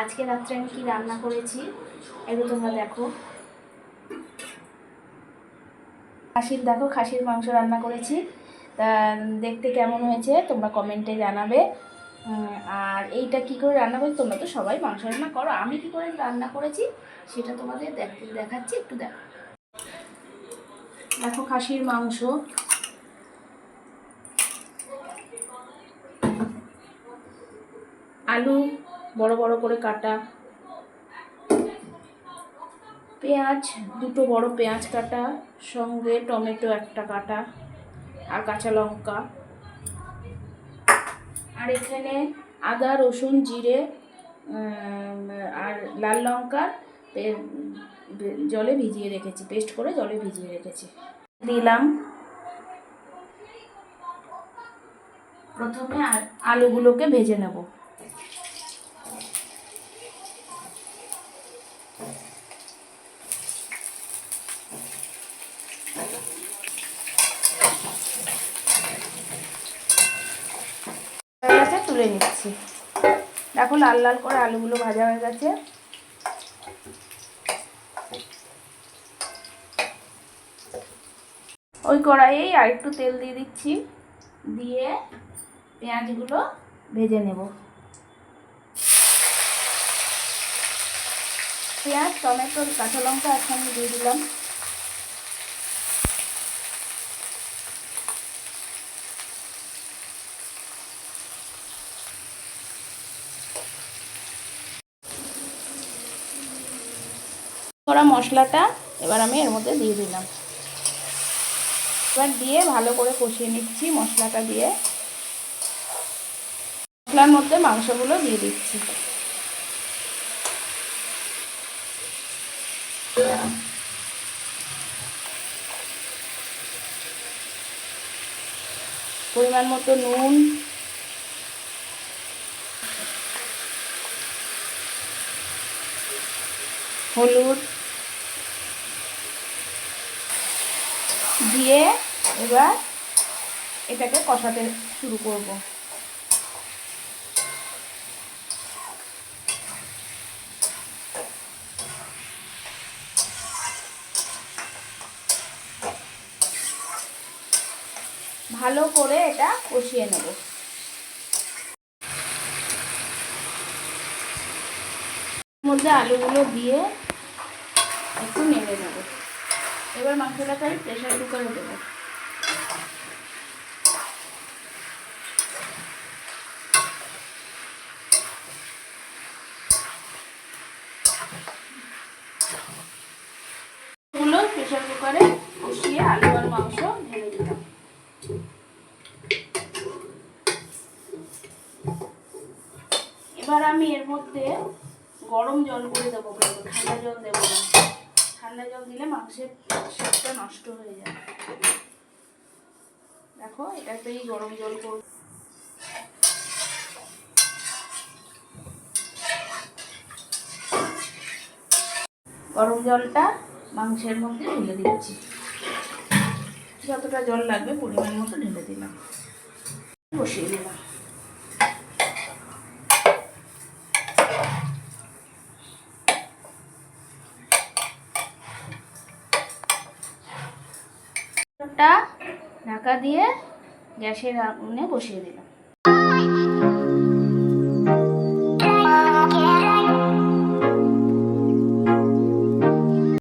আজকে রাত্রে আমি কি রান্না করেছি একটু তোমরা দেখো। খাসির মাংস রান্না করেছি। তা দেখতে কেমন হয়েছে তোমরা কমেন্টে জানাবে। আর এইটা কি করে রান্না করেছি, তোমরা তো সবাই মাংস রান্না করো, আমি কি করে রান্না করেছি সেটা তোমাদের দেখাচ্ছি, একটু দেখো। দেখো খাসির মাংস, আলু বড় বড় করে কাটা, পেঁয়াজ দুটো বড় পেঁয়াজ কাটা, সঙ্গে টমেটো একটা কাটা আর কাঁচা লঙ্কা, আর এখানে আদা রসুন জিরে আর লাল লঙ্কা জলে ভিজিয়ে রেখেছি, পেস্ট করে জলে ভিজিয়ে রেখেছি। দিলাম প্রথমে আলুগুলোকে ভেজে নেব। তুলে নিচ্ছি। দেখো লাল লাল করে আলুগুলো ভাজা হয়ে গেছে। ওই কড়াইয়েই আর একটু তেল দিয়ে দিচ্ছি, দিয়ে পেঁয়াজগুলো ভেজে নেব। পেঁয়াজ টমেটো কাঁচা লঙ্কা একসঙ্গে দিয়ে দিলাম। করা মশলাটা এবার আমি এর মধ্যে দিয়ে দিলাম। এবার দিয়ে ভালো করে কষিয়ে নিচ্ছি মশলাটা দিয়ে। মশলার মধ্যে মাংসগুলো দিয়ে দিচ্ছি। পরিমাণ মতো নুন, হলুদ দিয়ে এবার এটাকে কষাতে শুরু করব। ভালো করে এটা কষিয়ে নেব। মধ্যে আলুগুলো দিয়ে একটু নেড়ে নেব। এবার মাংসটাকে আমি প্রেসার কুকারে দেবো। প্রেসার কুকারে কষিয়ে আলু আর মাংস ঢেলে দিলাম। এবার আমি এর মধ্যে গরম জল করে দেবো, ঠান্ডা জল দেবো না। ঠান্ডা জল দিলে মাংসের স্বাদটা নষ্ট হয়ে যায়। দেখো এটাতেই গরম জল করব। গরম জলটা মাংসের মধ্যে ঢেলে দিচ্ছি। যতটা জল লাগবে পরিমাণ মতো ঢেলে দিলাম, বসিয়ে দিলাম। ঢাকা দিয়ে গ্যাসের আগুনে বসিয়ে দিলাম।